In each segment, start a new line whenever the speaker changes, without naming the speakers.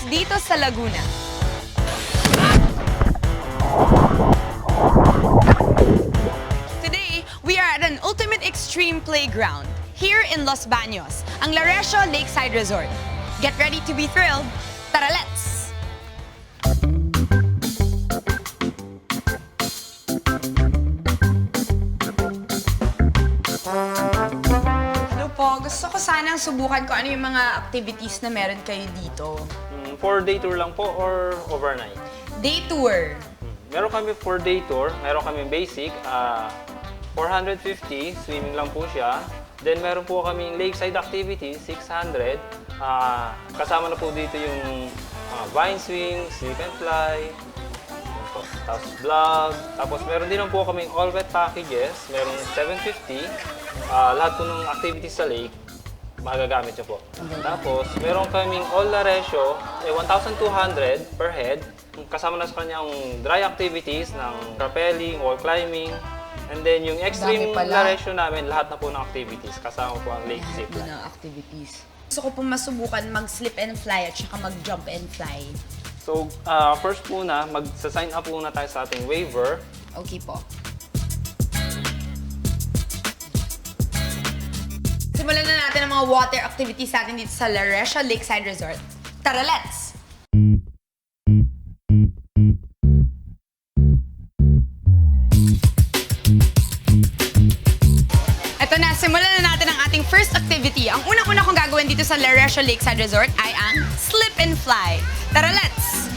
dito sa Laguna. Today, we are at an ultimate extreme playground here in Los Baños, ang Laresio Lakeside Resort. Get ready to be thrilled. Tara, let's! Gusto ko sanang subukan kung ano yung mga activities na meron kayo dito.
For day tour lang po or overnight?
Day tour.
Meron kami for day tour, meron kami basic, 450, swimming lang po siya. Then meron po kaming lakeside activities, 600. Kasama na po dito yung vine swing, slip and fly, tapos vlog. Tapos meron din po kaming all wet packages, merong 750. Lahat po ng activities sa lake, magagamit nyo po. Tapos, meron kaming all Laresio, 1,200 per head. Kasama na sa kanyang dry activities ng rappelling, wall climbing. And then, yung extreme Laresio namin, lahat na po ng activities. Kasama po ang lake zipline.
Ng activities. Gusto ko po masubukan mag-slip and fly at saka mag-jump and fly.
So, first muna, magsa-sign up muna tayo sa ating waiver.
Okay po. Simulan na natin ang mga water activities natin dito sa Laresio Lakeside Resort. Tara, let's! Ito na, simulan na natin ang ating first activity. Ang unang-una kong gagawin dito sa Laresio Lakeside Resort ay ang slip and fly. Tara, let's!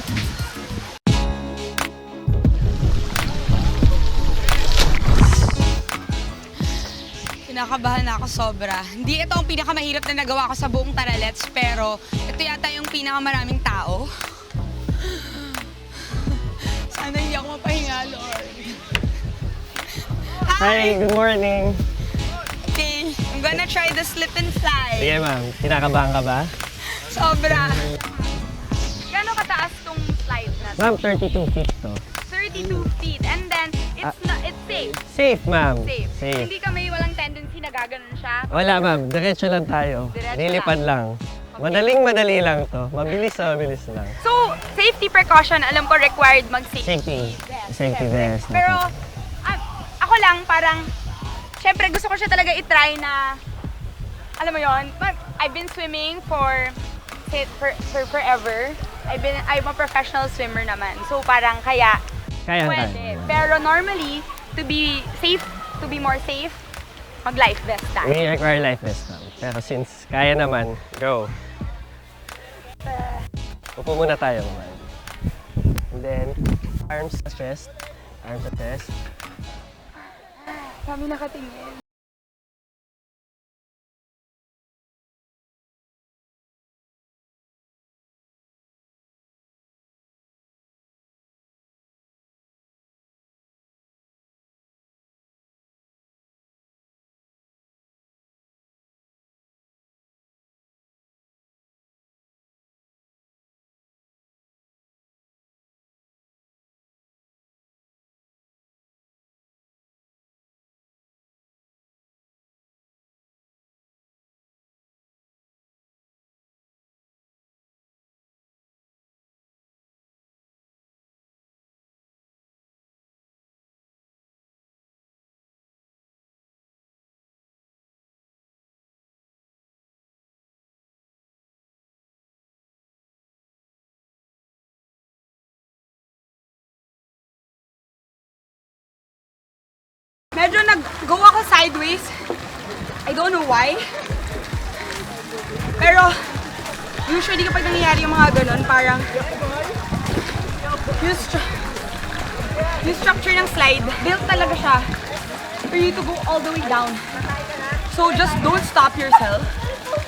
Kinakabahan na ako sobra. Hindi ito ang pinakamahirap na nagawa ko sa buong Taralets, pero ito yata yung pinakamaraming tao. Sana hindi ako mapahinga, Lord.
Hi, good morning.
Okay, I'm gonna try the slip and fly.
Sige ma'am, kinakabahan ka ba?
Sobra. Gano'ng kataas tong slide na to?
Ma'am, 32 feet to.
32 feet. And then, it's safe.
Safe ma'am.
Safe. Hindi kami walang tendency na gaganon siya.
Wala ma'am, diretso lang tayo.
Diretso
Lilipad lang. Madali lang to. Mabilis lang.
So, safety precaution, alam ko required mag-safety
Safety vest.
Pero, ako lang parang, syempre gusto ko siya talaga itry na, alam mo yon, I've been swimming for forever. I'm a professional swimmer naman. So, parang kaya, pwede. Pero normally, to be more safe, mag-life vest tayo.
We require life vest ma'am. Pero since kaya naman, go. Upo muna tayo ma'am. And then, arms at chest. Arms at chest.
Kami nakatingin. Medyo nag-go ako sideways. I don't know why. Pero, usually kapag nangyayari yung mga ganun, parang yung structure ng slide, built talaga siya for you to go all the way down. So just don't stop yourself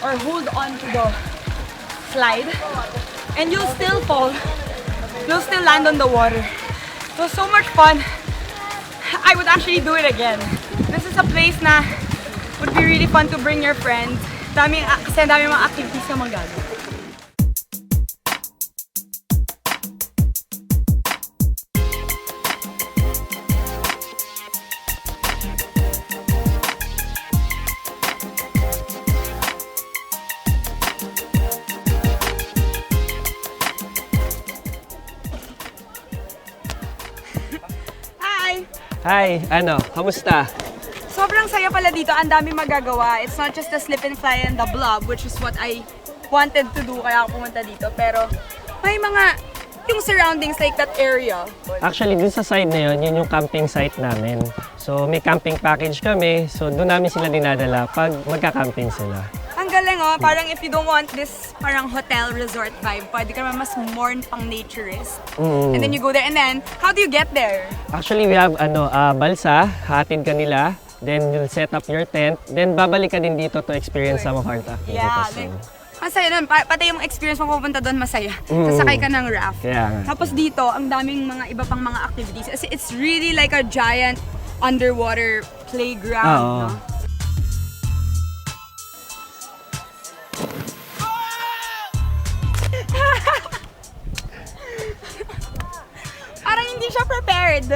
or hold on to the slide and you'll still fall. You'll still land on the water. It was so much fun. I would actually do it again. This is a place na would be really fun to bring your friends. Kasi ang daming mga activities na magagawa.
Hi, kamusta?
Sobrang saya pala dito. Ang dami magagawa. It's not just the slip and fly and the blob, which is what I wanted to do, kaya ako pumunta dito. Pero may mga, yung surroundings like that area.
Actually, dun sa side na yun yung camping site namin. So, may camping package kami. So, doon namin sila dinadala pag magka-camping sila.
Ang galing oh, parang if you don't want this parang hotel resort vibe, pwede ka naman mas more pang naturist. And then you go there, and then, how do you get there?
Actually, we have balsa, hatid ka nila. Then, you'll set up your tent. Then, babalik ka din dito to experience some of our activities.
Yeah, like, masaya nun. Pati yung experience mo pupunta doon, masaya. Sasakay ka ng raft.
Kaya nga.
Tapos dito, ang daming mga iba pang mga activities. Kasi it's really like a giant underwater playground.
Oo.
No? Parang hindi siya prepared.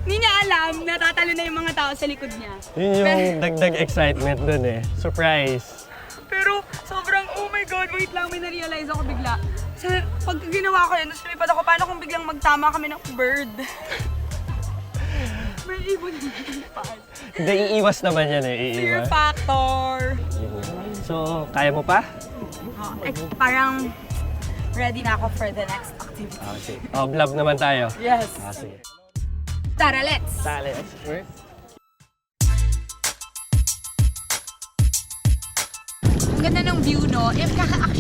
Hindi niya alam, natatalo na yung mga tao sa likod niya.
Yun yung dagdag excitement dun eh. Surprise!
Pero sobrang, oh my God, wait lang, may na-realize ako bigla. Sa, pag ginawa ko yun, tapos lumipad ako, paano kung biglang magtama kami ng bird? May ibon lumipad.
Hindi, iiwas naman yan eh.
Fear
Iiwas.
factor.
So, kaya mo pa?
Oh, parang ready na ako for the next activity.
Okay. Blob naman tayo.
Yes.
Sige.
Tara, let's.
Tali.
Ang ganda ng view, no?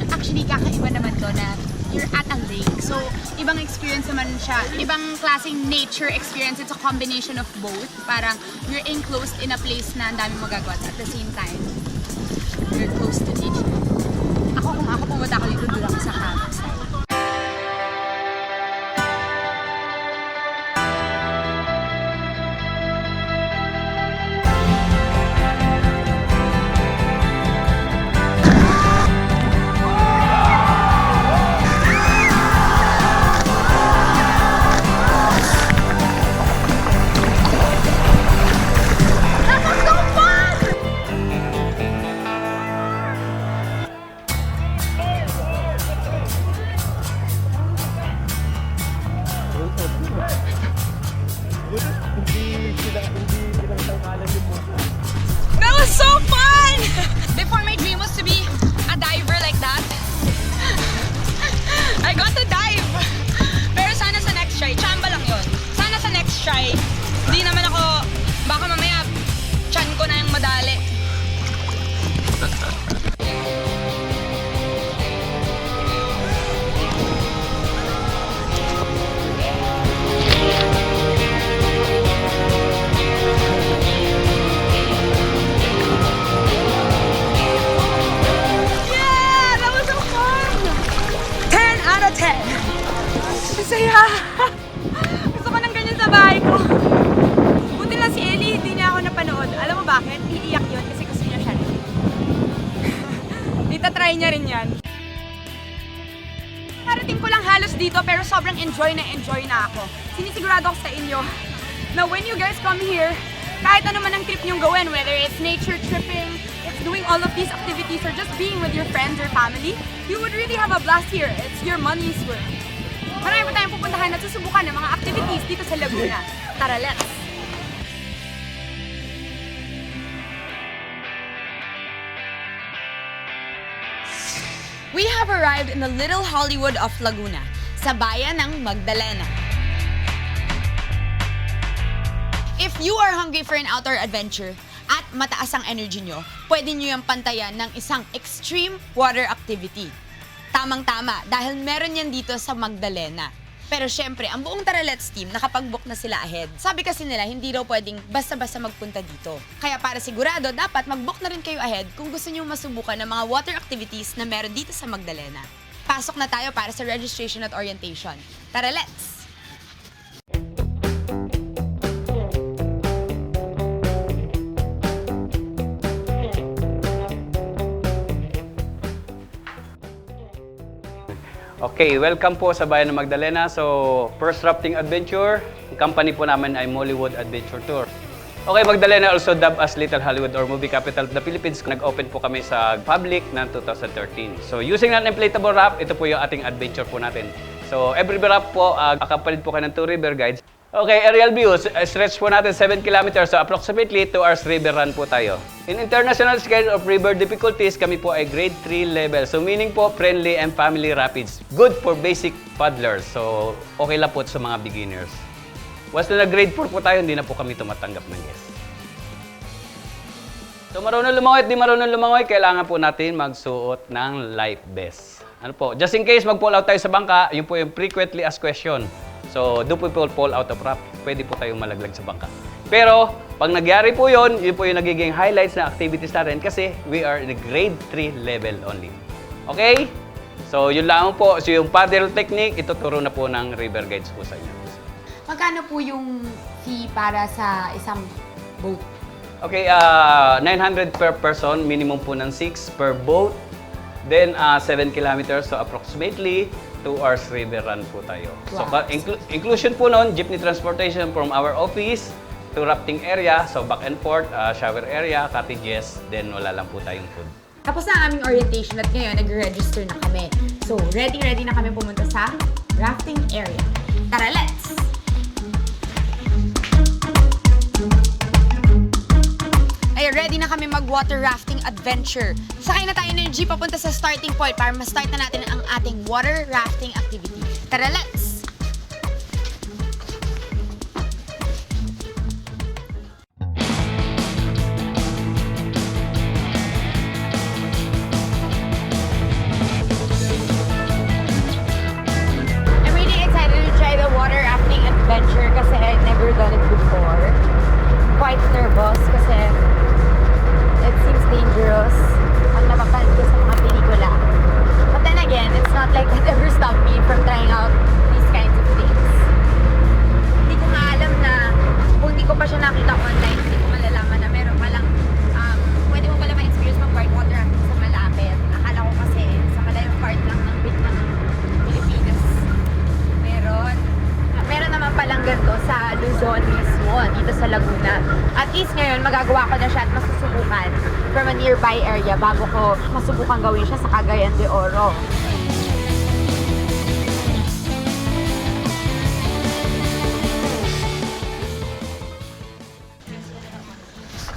Actually, kakaiba naman to na you're at a lake. So, ibang experience naman siya. Ibang klaseng nature experience. It's a combination of both. Parang you're enclosed in a place na ang dami magagawa. At the same time, you're close to nature. Kung ako pumunta ako dito, doon ako sa campsite.
That was so fun!
Before, my dream was to be a diver like that.
I got to dive! Pero sana sa next try, chamba lang yun. Sana sa next try, di naman ako, baka mamaya, chan ko na yung madali. Yeah! That was so fun! 10 out of 10! Masaya! Gusto ko ng ganyan sa bahay ko. Buti lang si Ellie, hindi niya ako napanood. Alam mo bakit? Iiyak yun kasi gusto niya siya rin. Itatry niya rin yan. Parating ko lang halos dito pero sobrang enjoy na ako. Sinisigurado ako sa inyo na when you guys come here, kahit ano man ang trip niyong gawin, whether it's nature tripping, it's doing all of these activities, or just being with your friends or family, you would really have a blast here. It's your money's worth. Marami pa tayong pupuntahan at susubukan ng mga activities dito sa Laguna. Tara, let's!
We have arrived in the Little Hollywood of Laguna, sa bayan ng Magdalena. If you are hungry for an outdoor adventure at mataas ang energy nyo, pwede nyo yung pantayan ng isang extreme water activity. Tamang-tama dahil meron yan dito sa Magdalena. Pero syempre, ang buong Tara Let's team nakapag-book na sila ahead. Sabi kasi nila, hindi daw pwedeng basta-basta magpunta dito. Kaya para sigurado, dapat mag-book na rin kayo ahead kung gusto nyo masubukan ng mga water activities na meron dito sa Magdalena. Pasok na tayo para sa registration at orientation. Tara, let's!
Okay, welcome po sa Bayan ng Magdalena. So, first rafting adventure, ang company po namin ay Mollywood Adventure Tour. Okay, Magdalena also dubbed as Little Hollywood or Movie Capital of the Philippines. Nag-open po kami sa public ng 2013. So, using an inflatable raft, ito po yung ating adventure po natin. So, every raft po, accompanied po kayo ng 2 river guides.
Okay, aerial views. Stretch po natin 7 kilometers. So approximately 2 hours river run po tayo. In international scale of river difficulties, kami po ay grade 3 level. So meaning po, friendly and family rapids. Good for basic paddlers. So okay lang po sa mga beginners. Once na grade 4 po tayo, hindi na po kami tumatanggap ng guest. So marunong lumangoy at di marunong lumangoy, kailangan po natin magsuot ng life vest. Ano po? Just in case mag-fall out tayo sa bangka, yun po yung frequently asked question. So, do people fall out of raft? Pwede po tayong malaglag sa bangka. Pero, pag nagyari po yun po yung nagiging highlights na activities natin kasi we are in the grade 3 level only. Okay? So, yun lang po. So, yung paddle technique, ituturo na po ng river guides po sa inyo.
Magkano po yung fee para sa isang boat?
Okay, 900 per person, minimum po ng 6 per boat. Then, 7 kilometers, so approximately 2 hours river run po tayo. So,
Wow.
inclusion po nun, jeepney transportation from our office to rafting area, so back and forth, shower area, cottages, then wala lang po tayong food.
Tapos na ang aming orientation at ngayon nag-register na kami. So, ready na kami pumunta sa rafting area. Tara, let's! Ay, ready na kami mag-water rafting adventure. Sakay na tayo ng jeep papunta sa starting point para ma-start na natin ang ating water rafting activity. Tara, let's! I'm really excited to try the water rafting adventure kasi I've never done it before. Quite nervous kasi it seems dangerous ang napapanood ko sa mga pelikula. But then again, it's not like that ever stopped me from trying out these kinds of things. Hindi ko nga alam na kung hindi ko pa siya nakita online, hindi ko malalaman na meron palang pwede mo pala ma-experience mag-white water rafting sa malapit. Akala ko kasi sa malayong part lang ng Pilipinas. Meron naman palang ganito sa Luzon mismo, dito sa Laguna. At least ngayon, magagawa ko na siya at masusubukan from a nearby area bago ko masubukan gawin siya sa Cagayan de Oro.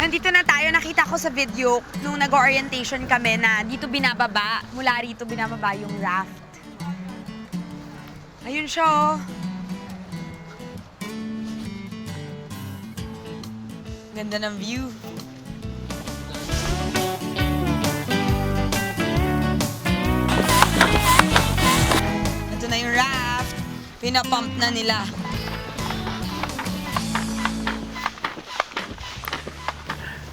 Nandito na tayo. Nakita ko sa video nung nag-orientation kami na dito binababa, mula rito binababa yung raft. Ayun siya, oh. Ganda ng view. Ito na yung raft. Pinapump na nila.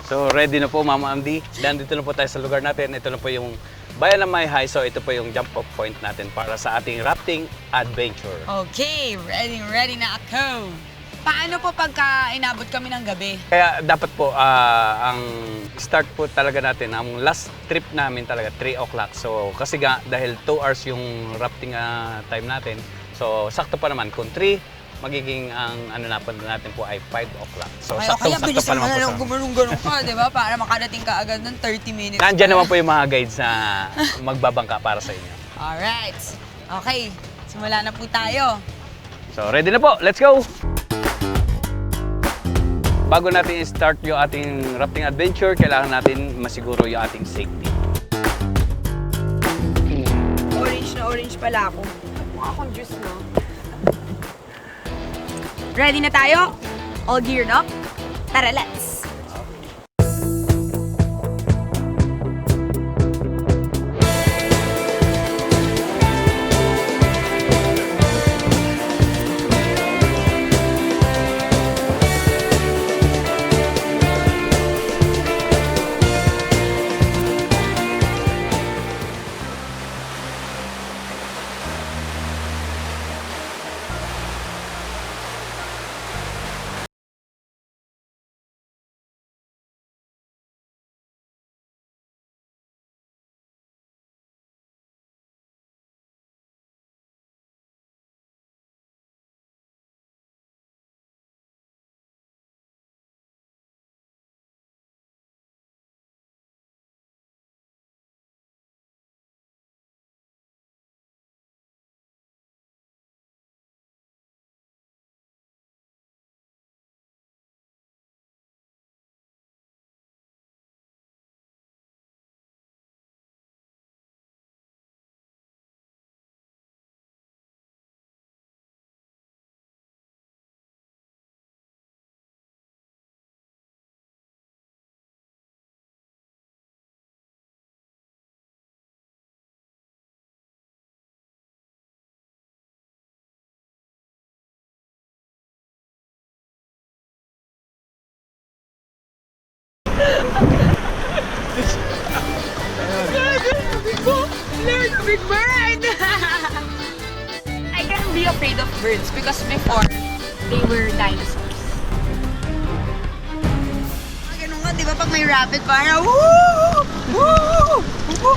So, ready na po, Mama Amdi. Nandito na po tayo sa lugar natin. Ito na po yung Bayan ng Mayhay. So, ito po yung jump-off point natin para sa ating rafting adventure.
Okay, ready na ako. Paano po pagka inabot kami ng gabi?
Kaya dapat po, ang start po talaga natin, ang last trip namin talaga, 3 o'clock. So, kasi nga, dahil 2 hours yung rafting time natin, so, sakto pa naman. Kung 3, magiging ang ano natin po ay 5 o'clock. So,
Kaya
sakto
bilisan mo
pa naman
na
po
lang
sa...
gumanong-ganong ka, di ba? Para makarating ka agad ng 30 minutes.
Nandyan naman po yung mga guides na magbabangka para sa inyo.
Alright. Okay, simula na po tayo.
So, ready na po. Let's go! Bago natin i-start yung ating rafting adventure, kailangan natin masiguro yung ating safety.
Orange na orange pala ako. Mukha akong juice, no?
Ready na tayo? All geared up? Tara, let's! be afraid of birds because before, they were dinosaurs. Ganun nga, di ba? Pag may rabbit, parang woo! Woo! Woo!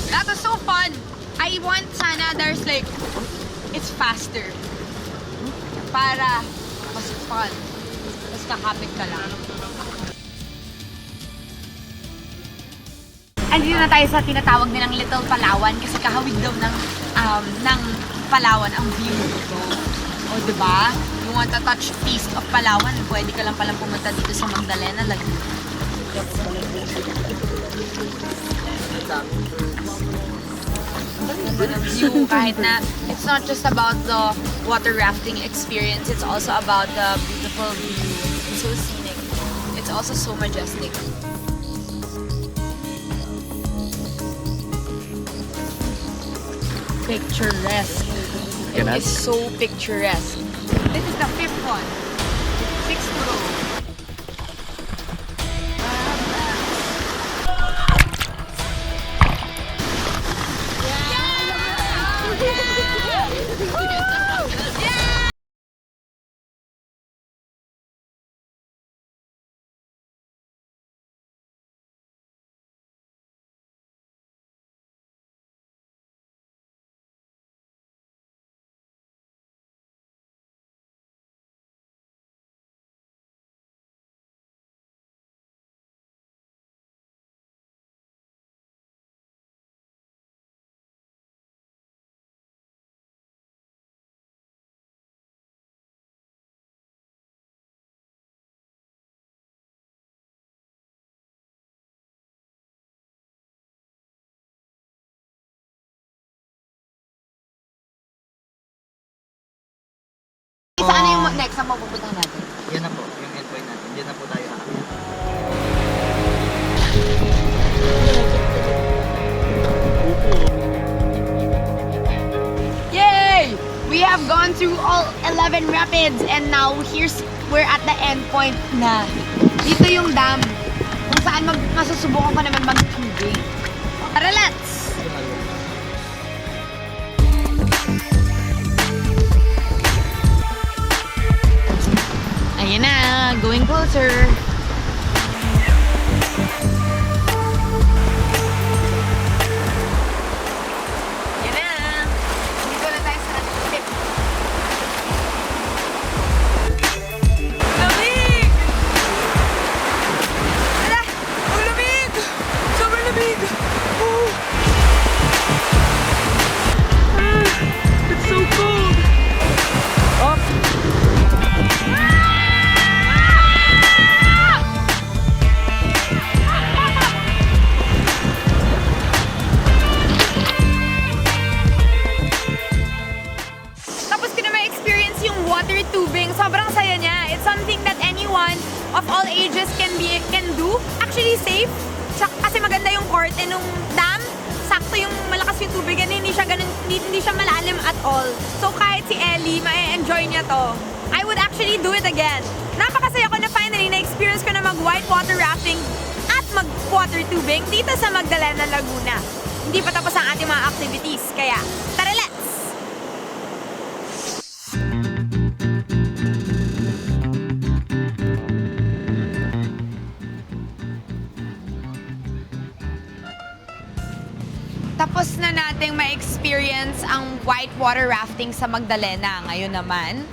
That was so fun. I want sana there's like, it's faster. Para mas fun. Mas kakapit ka lang. Andito na tayo sa tinatawag nilang Little Palawan kasi kahawig daw ng Palawan ang view dito. O diba? You want to touch taste of Palawan, pwede ka lang palang pumunta dito sa Magdalena Laguna. View kahit na it's not just about the water rafting experience, it's also about the beautiful view. It's so scenic. It's also so majestic. Picturesque. It is so picturesque. This is the 5th one. 6th row. Saan na yung next na mapupuntahan natin?
Yan na po, yung endpoint natin. Yan na po tayo aakyat.
Yay! We have gone through all 11 rapids and now we're at the end point na. Dito yung dam kung saan masusubukan ko naman mag-tubing. Tara, let's! Ayan na, going closer. Ayan na. Dito na tayo sa tip.
Lamig! Ala! Ang lamig! Sobrang lamig! Oh. It's so cold! Up!
Tapos ko na ma-experience yung water tubing. Sobrang saya niya. It's something that anyone of all ages can do. Actually safe. Kasi maganda yung korte nung dam. Sakto yung malakas yung tubig and hindi siya malalim at all. So kahit si Ellie, ma-enjoy niya to. I would actually do it again. Napakasaya ko na finally na-experience ko na mag-white water rafting at mag-water tubing dito sa Magdalena, Laguna. Hindi pa tapos ang ating mga activities. Kaya, tara, let's! Tapos na nating ma-experience ang whitewater rafting sa Magdalena. Ngayon naman,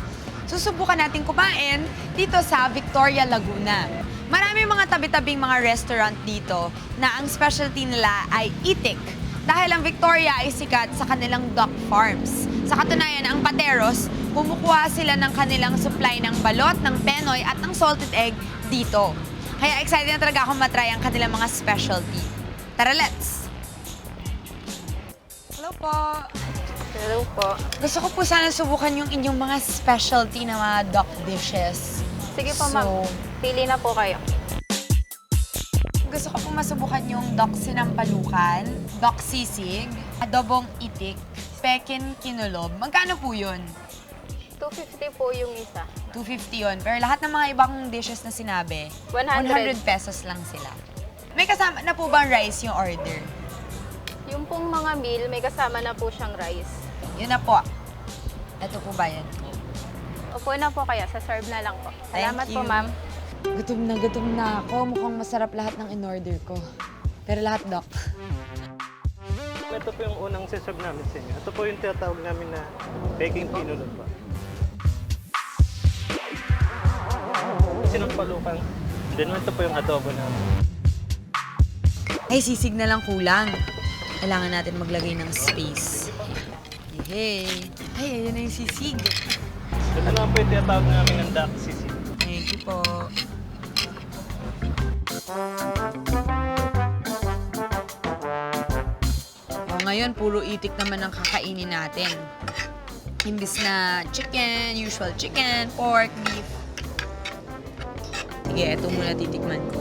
susubukan natin kumain dito sa Victoria, Laguna. Marami mga tabi-tabing mga restaurant dito na ang specialty nila ay itik. Dahil ang Victoria ay sikat sa kanilang duck farms. Sa katunayan, ang Pateros, kumukuha sila ng kanilang supply ng balot, ng penoy at ng salted egg dito. Kaya excited na talaga akong matry ang kanilang mga specialty. Tara, let's! Hello po.
Hello po.
Gusto ko po sana subukan yung inyong mga specialty na mga duck dishes.
Sige po, ma'am. Pili na po kayo.
Gusto ko po masubukan yung duck sinampalukan, duck sisig, adobong itik, pekin kinulob. Magkano po yun?
250 po yung isa.
250 yun. Pero lahat ng mga ibang dishes na sinabi,
100.
100 pesos lang sila. May kasama na po bang rice yung order?
Yung pong mga meal, may kasama na po siyang rice.
Yun na po. Ito po ba yan?
Opo na po kaya, sa serve na lang po. Salamat
Thank
po,
you.
ma'am.
Gutom na ako. Mukhang masarap lahat ng in-order ko. Pero lahat, Doc.
Ito po yung unang siserve namin sa inyo. Ito po yung tinatawag namin na baking pinulot pa. Sinampalukan. Then ito po yung adobo namin.
Ay, sisig na lang kulang. Kailangan natin maglagay ng space. Hey. Ay, ayun na yung sisig.
Ito naman po yung tinatawag namin ng duck sisig.
Thank you po. O, ngayon, puro itik naman ang kakainin natin. Imbis na chicken, usual chicken, pork, beef. Sige, ito muna titikman ko.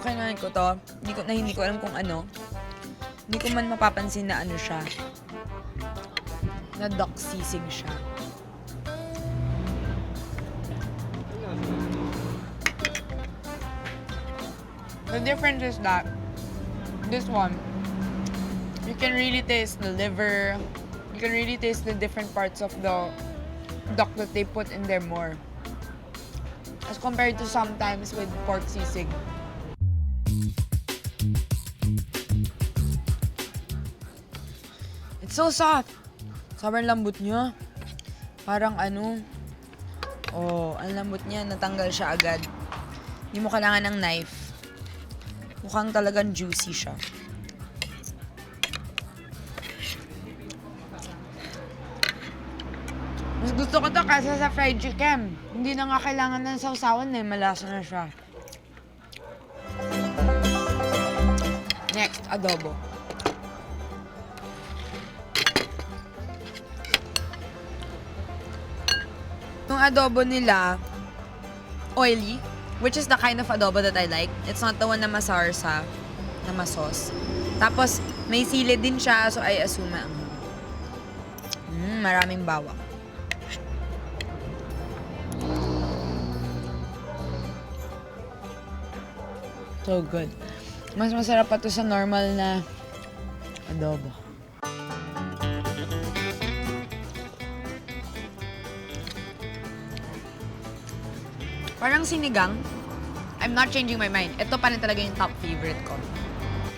Okay naman ko to. Hindi ko alam kung ano. Hindi ko man mapapansin na ano siya. Na duck sisig siya. The difference is that this one, you can really taste the liver. You can really taste the different parts of the duck that they put in there more. As compared to sometimes with pork sisig. It's so soft. Sobrang lambot niya. Parang ano. Oh, ang lambot niya. Natanggal siya agad. Hindi mo kailangan ng knife. Mukhang talagang juicy siya. Mas gusto ko to kaysa sa fried chicken. Hindi na nga kailangan ng sausawan eh. Malasa na siya. Next, adobo. Yung adobo nila, oily, which is the kind of adobo that I like. It's not the one na masarsa, na masos. Tapos, may sili din siya, so I assume na maraming bawang. So good. Mas masarap pa to sa normal na adobo. Parang sinigang. I'm not changing my mind. Ito pa rin talaga yung top favorite ko.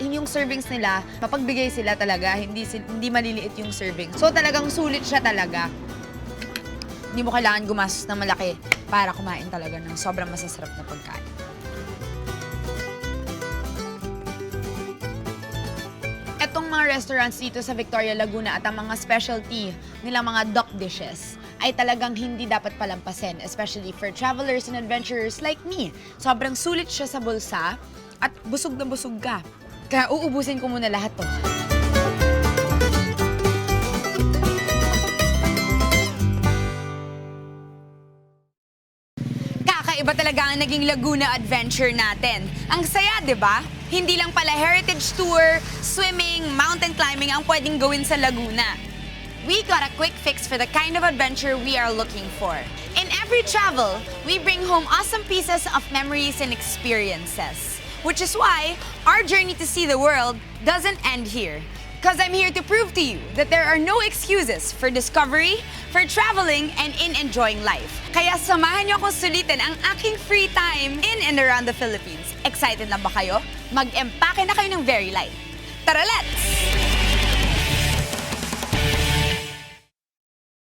Yung servings nila, mapagbigay sila talaga. Hindi maliliit yung serving. So talagang sulit siya talaga. Hindi mo kailangan gumastos na malaki para kumain talaga ng sobrang masasarap na pagkain. Etong mga restaurants dito sa Victoria, Laguna at ang mga specialty nilang mga duck dishes ay talagang hindi dapat palampasin, especially for travelers and adventurers like me. Sobrang sulit siya sa bulsa at busog na busog ka. Kaya uubusin ko muna lahat to. Kakaiba talaga ang naging Laguna adventure natin. Ang saya, di ba? Hindi lang pala heritage tour, swimming, mountain climbing ang pwedeng gawin sa Laguna. We got a quick fix for the kind of adventure we are looking for. In every travel, we bring home awesome pieces of memories and experiences. Which is why our journey to see the world doesn't end here. Because I'm here to prove to you that there are no excuses for discovery, for traveling, and in enjoying life. Kaya samahan niyo akong sulitin ang aking free time in and around the Philippines. Excited na ba kayo? Mag-empake na kayo ng Very Light. Tara, let's!